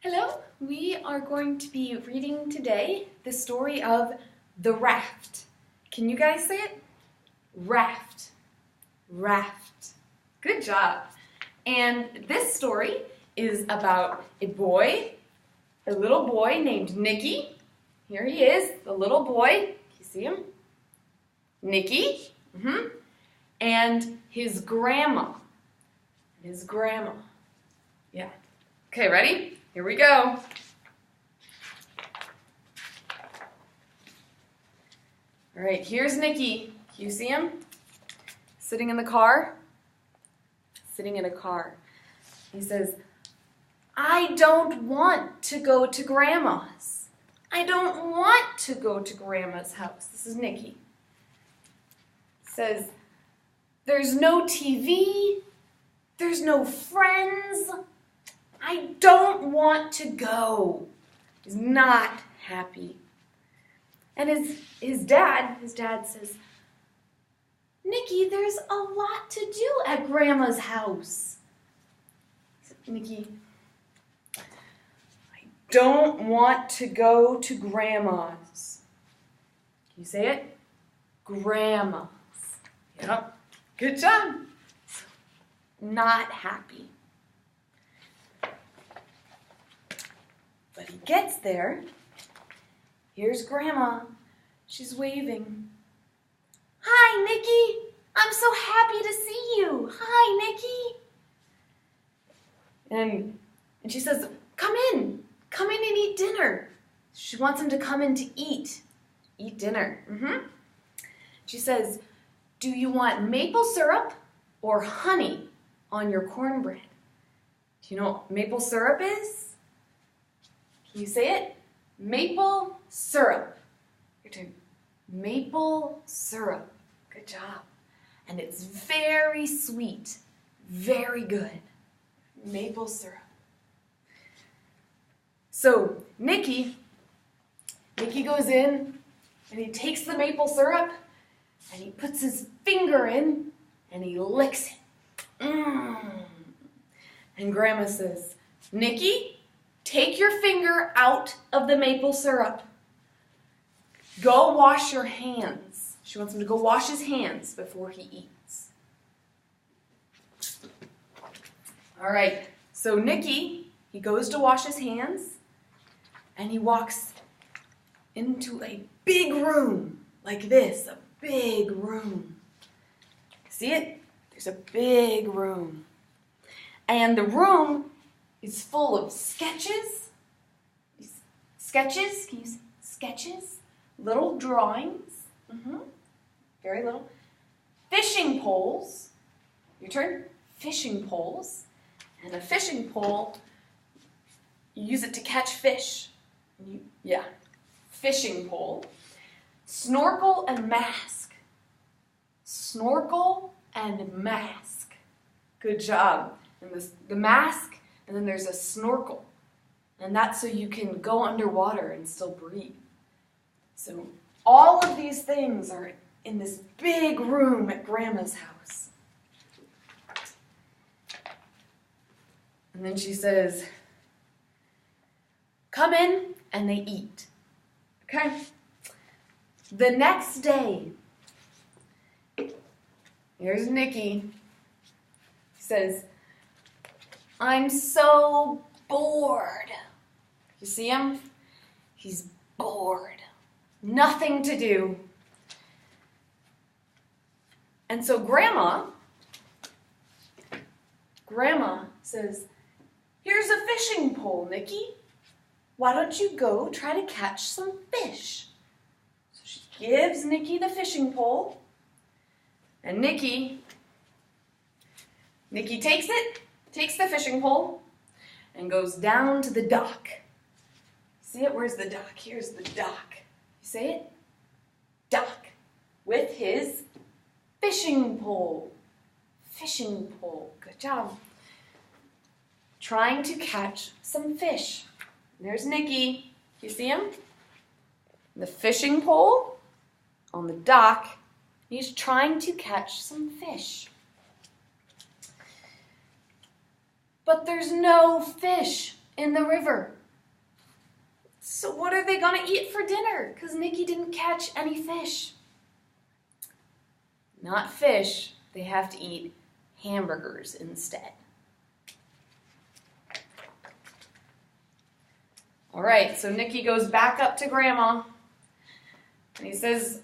Hello, we are going to be reading today the story of the raft. Can you guys say it? Raft. Raft. Good job. And this story is about a little boy named Nicky. Here he is, the little boy. You see him? Nicky. And his grandma. Yeah. Okay, ready? Here we go. All right, here's Nicky. You see him? Sitting in the car? Sitting in a car. He says, I don't want to go to Grandma's. I don't want to go to Grandma's house. This is Nicky. Says, there's no TV. There's no friends. I don't want to go. He's not happy. And his dad says, Nicky, there's a lot to do at Grandma's house. Nicky, I don't want to go to Grandma's. Can you say it? Grandma's. Yep. Good job. Not happy. But he gets there. Here's Grandma. She's waving. Hi, Nicky. I'm so happy to see you. Hi, Nicky. And she says, come in. Come in and eat dinner. She wants him to come in to eat. Eat dinner. She says, do you want maple syrup or honey on your cornbread? Do you know what maple syrup is? Can you say it? Maple syrup. Your turn. Maple syrup. Good job. And it's very sweet. Very good. Maple syrup. So Nicky goes in and he takes the maple syrup and he puts his finger in and he licks it. And Grandma says, Nicky, take your finger out of the maple syrup. Go wash your hands. She wants him to go wash his hands before he eats. All right, so Nicky, he goes to wash his hands and he walks into a big room like this, a big room. See it? There's a big room. And the room is full of sketches. Sketches, can you see? Sketches, little drawings, very little. Fishing poles, your turn, fishing poles. And a fishing pole, you use it to catch fish. Fishing pole. Snorkel and mask. Snorkel and mask. Good job. And the mask, and then there's a snorkel. And that's so you can go underwater and still breathe. So all of these things are in this big room at Grandma's house. And then she says, come in, and they eat. Okay? The next day, here's Nicky. He says, I'm so bored. You see him? He's bored. Nothing to do. And so Grandma says, here's a fishing pole, Nicky. Why don't you go try to catch some fish? So she gives Nicky the fishing pole. And Nicky takes the fishing pole, and goes down to the dock. See it? Where's the dock? Here's the dock. You say it? Dock. With his fishing pole. Fishing pole. Good job. Trying to catch some fish. There's Nicky. You see him? The fishing pole on the dock. He's trying to catch some fish. But there's no fish in the river. So what are they going to eat for dinner? Because Nikki didn't catch any fish. Not fish. They have to eat hamburgers instead. All right, so Nikki goes back up to Grandma. And he says,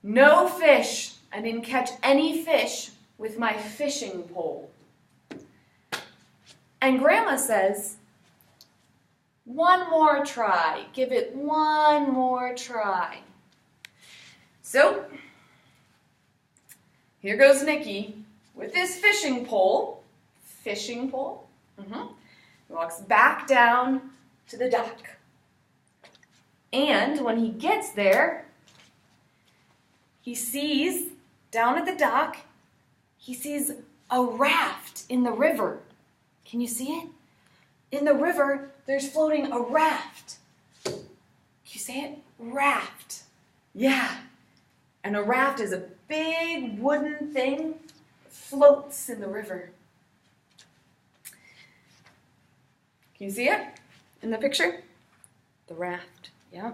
no fish. I didn't catch any fish with my fishing pole. And Grandma says, one more try. Give it one more try. So, here goes Nikki with his fishing pole. Fishing pole. He walks back down to the dock. And when he gets there, he sees, down at the dock, he sees a raft in the river. Can you see it? In the river, there's floating a raft. Can you say it? Raft. Yeah. And a raft is a big wooden thing that floats in the river. Can you see it in the picture? The raft, yeah.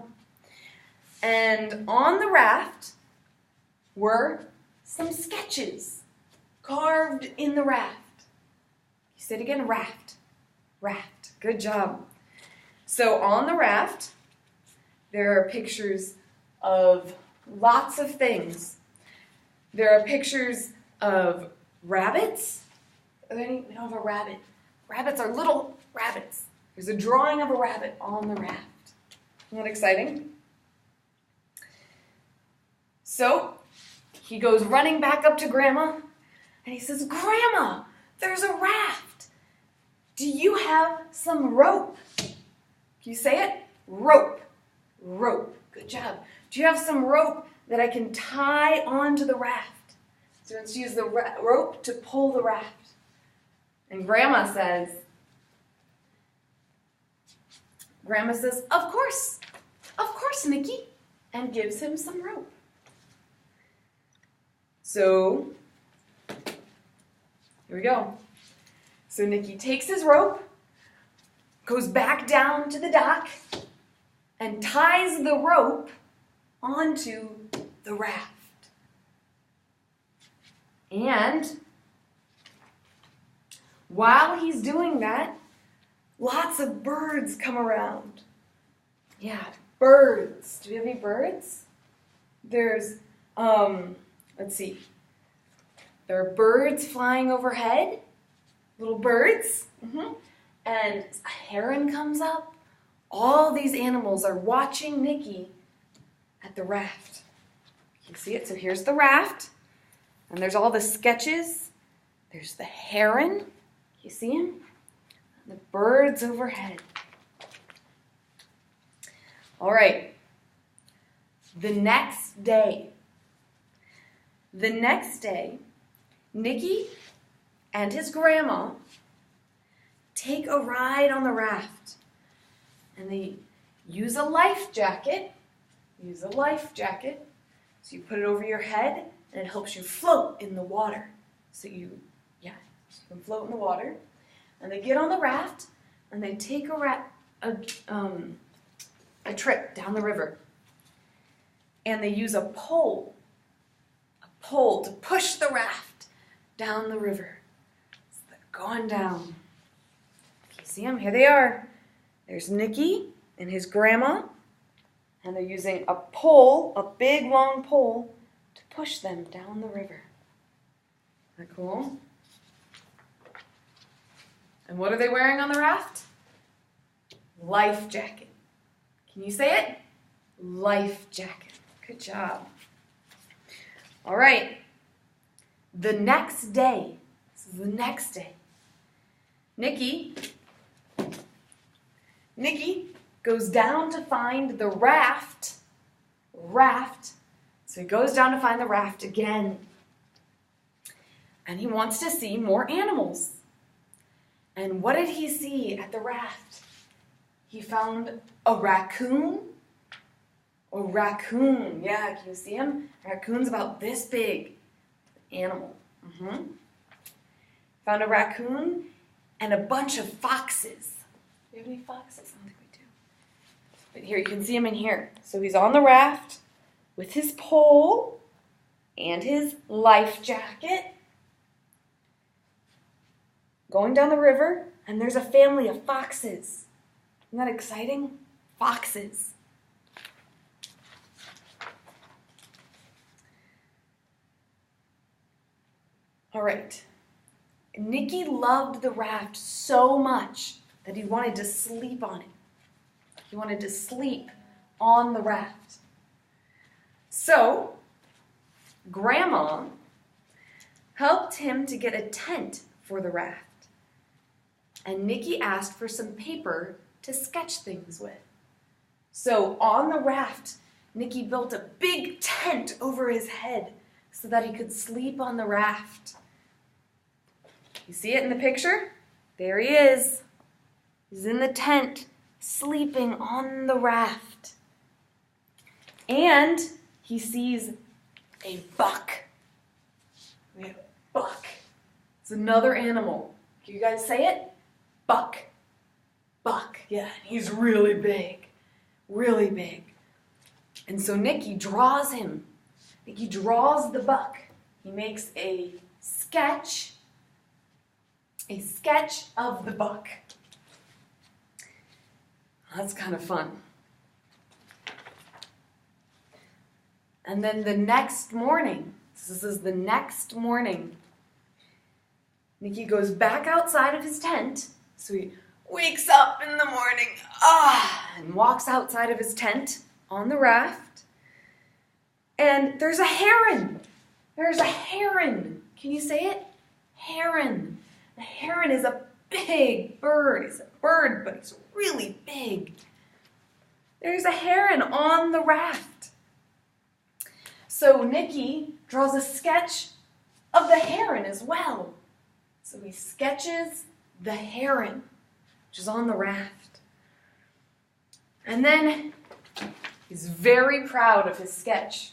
And on the raft were some sketches carved in the raft. You say it again, raft. Raft. Good job. So on the raft, there are pictures of lots of things. There are pictures of rabbits. We don't have a rabbit. Rabbits are little rabbits. There's a drawing of a rabbit on the raft. Isn't that exciting? So he goes running back up to Grandma and he says, Grandma, there's a raft. Do you have some rope? Can you say it? Rope. Rope. Good job. Do you have some rope that I can tie onto the raft? So let's use the rope to pull the raft. And Grandma says, of course, Nikki, and gives him some rope. So, here we go. So Nikki takes his rope, goes back down to the dock, and ties the rope onto the raft. And while he's doing that, lots of birds come around. Yeah, birds. Do we have any birds? There's, let's see. There are birds flying overhead. Little birds. And a heron comes up. All these animals are watching Nikki at the raft. You see it? So here's the raft. And there's all the sketches. There's the heron. You see him? The birds overhead. All right. The next day, Nikki and his grandma take a ride on the raft. And they use a life jacket. So you put it over your head and it helps you float in the water. So you can float in the water. And they get on the raft, and they take a trip down the river. And they use a pole to push the raft down the river. So they're going down. You see them? Here they are. There's Nikki and his grandma, and they're using a pole, a big long pole, to push them down the river. Isn't that cool? And what are they wearing on the raft? Life jacket. Can you say it? Life jacket. Good job. All right. The next day. This is the next day. Nikki goes down to find the raft. So he goes down to find the raft again. And he wants to see more animals. And what did he see at the raft? He found a raccoon. A raccoon. Yeah, can you see him? A raccoon's about this big. Animal. Found a raccoon and a bunch of foxes. Do we have any foxes? I don't think we do. But here, you can see him in here. So he's on the raft with his pole and his life jacket, going down the river, and there's a family of foxes. Isn't that exciting? Foxes. All right. Nicky loved the raft so much that he wanted to sleep on it. He wanted to sleep on the raft. So, Grandma helped him to get a tent for the raft. And Nicky asked for some paper to sketch things with. So, on the raft, Nicky built a big tent over his head so that he could sleep on the raft. You see it in the picture? There he is. He's in the tent, sleeping on the raft. And he sees a buck. We have a buck. It's another animal. Can you guys say it? Buck. Buck. Yeah, he's really big. Really big. And so Nicky draws him. Nicky draws the buck. He makes a sketch of the buck. That's kind of fun. And then the next morning, this is the next morning, Nicky goes back outside of his tent. So he wakes up in the morning, and walks outside of his tent on the raft. And there's a heron. There's a heron. Can you say it? Heron. The heron is a big bird. He's a bird, but he's really big. There's a heron on the raft. So Nicky draws a sketch of the heron as well. So he sketches the heron, which is on the raft. And then he's very proud of his sketch.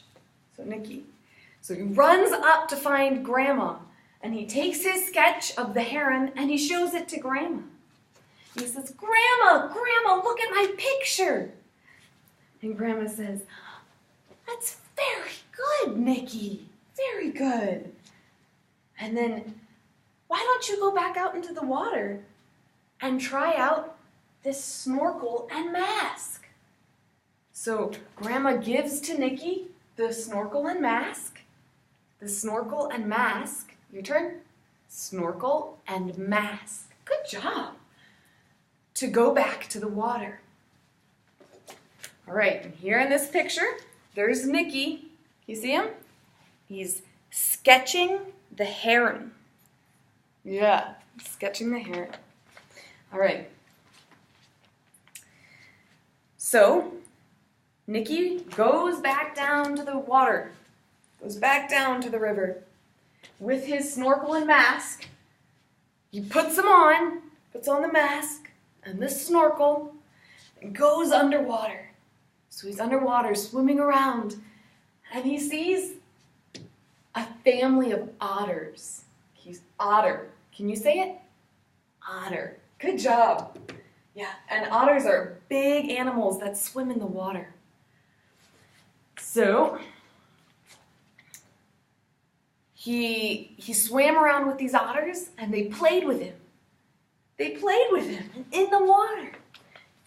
So he runs up to find Grandma, and he takes his sketch of the heron and he shows it to Grandma. He says, Grandma, look at my picture. And Grandma says, that's very good, Nicky. Very good. And then, why don't you go back out into the water and try out this snorkel and mask? So Grandma gives to Nicky the snorkel and mask. The snorkel and mask. Your turn. Snorkel and mask. Good job. To go back to the water. All right, and here in this picture, there's Nicky. You see him? He's sketching the heron. Yeah, sketching the heron. All right. So, Nicky goes back down to the water, goes back down to the river with his snorkel and mask. He puts them on, puts on the mask and the snorkel, and goes underwater. So he's underwater, swimming around, and he sees a family of otters. He's otter. Can you say it? Otter. Good job. Yeah, and otters are big animals that swim in the water. So he swam around with these otters, and they played with him. They played with him in the water.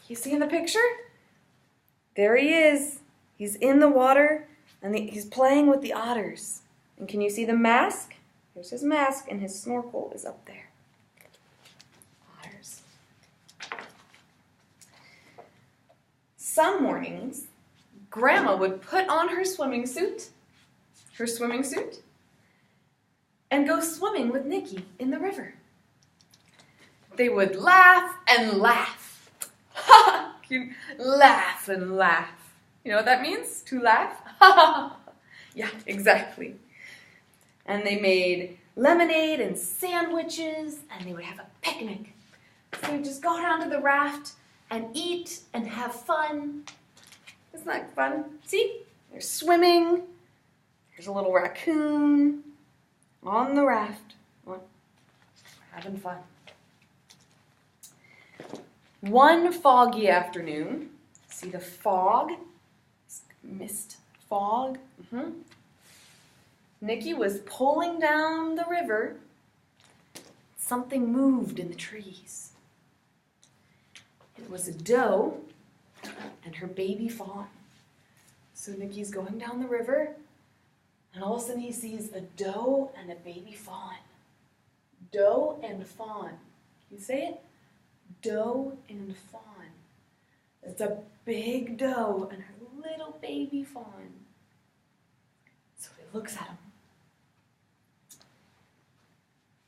You see in the picture? There he is. He's in the water, and he's playing with the otters. And can you see the mask? Here's his mask, and his snorkel is up there. Otters. Some mornings, Grandma would put on her swimming suit, and go swimming with Nicky in the river. They would laugh and laugh. Laugh and laugh. You know what that means? To laugh? Yeah, exactly. And they made lemonade and sandwiches, and they would have a picnic. So they would just go down to the raft and eat and have fun. Isn't that fun? See? They're swimming. There's a little raccoon on the raft. Having fun. One foggy afternoon, see the fog? Mist, fog. Nikki was pulling down the river. Something moved in the trees. It was a doe and her baby fawn. So Nikki's going down the river, and all of a sudden he sees a doe and a baby fawn. Doe and fawn. Can you say it? Doe and fawn. It's a big doe and her little baby fawn. So he looks at them.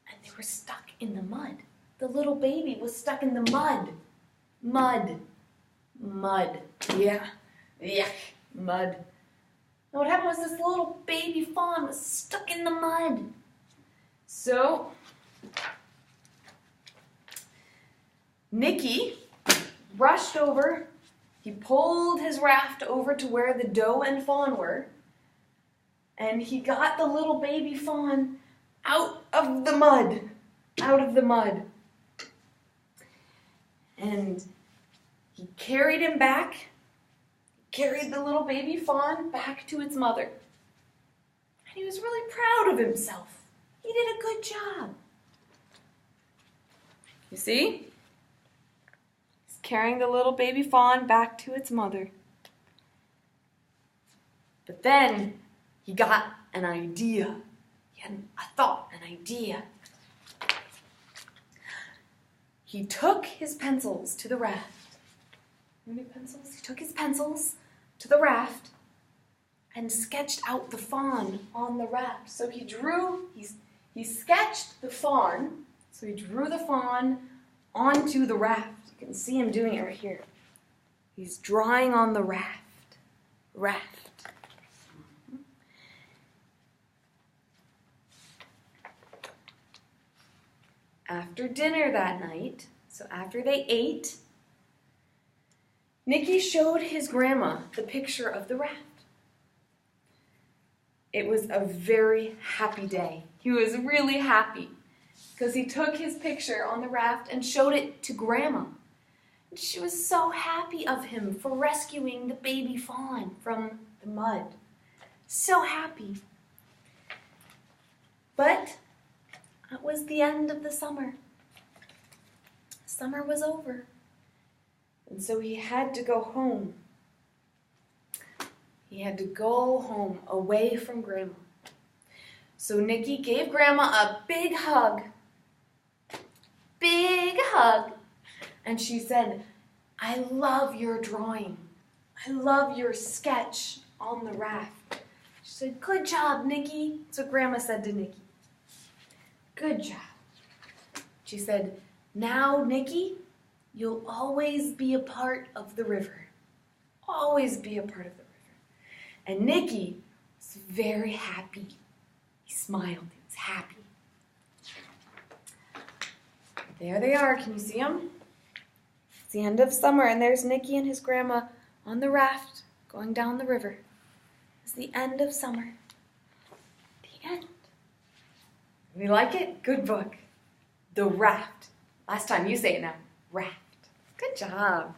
And they were stuck in the mud. The little baby was stuck in the mud. Mud. Mud. Yeah. Yuck. Mud. And what happened was this little baby fawn was stuck in the mud. So Nikki rushed over. He pulled his raft over to where the doe and fawn were. And he got the little baby fawn out of the mud. Out of the mud. And he carried him back. Carried the little baby fawn back to its mother. And he was really proud of himself. He did a good job. You see? He's carrying the little baby fawn back to its mother. But then he got an idea. He had a thought, an idea. He took his pencils to the raft. Any pencils? He took his pencils to the raft and sketched out the fawn on the raft. So he sketched the fawn. So he drew the fawn onto the raft. You can see him doing it right here. He's drawing on the raft. Raft. After dinner that night, so after they ate, Nikki showed his grandma the picture of the raft. It was a very happy day. He was really happy because he took his picture on the raft and showed it to Grandma. And she was so happy of him for rescuing the baby fawn from the mud. So happy. But it was the end of the summer. Summer was over. And so he had to go home. He had to go home away from Grandma. So Nikki gave Grandma a big hug. Big hug. And she said, I love your drawing. I love your sketch on the raft. She said, good job, Nikki. That's what Grandma said to Nikki. Good job. She said, now, Nikki, you'll always be a part of the river. Always be a part of the river. And Nikki was very happy. He smiled. He was happy. There they are. Can you see them? It's the end of summer, and there's Nikki and his grandma on the raft going down the river. It's the end of summer. The end. You like it? Good book. The Raft. Last time you say it now. Raft. Good job.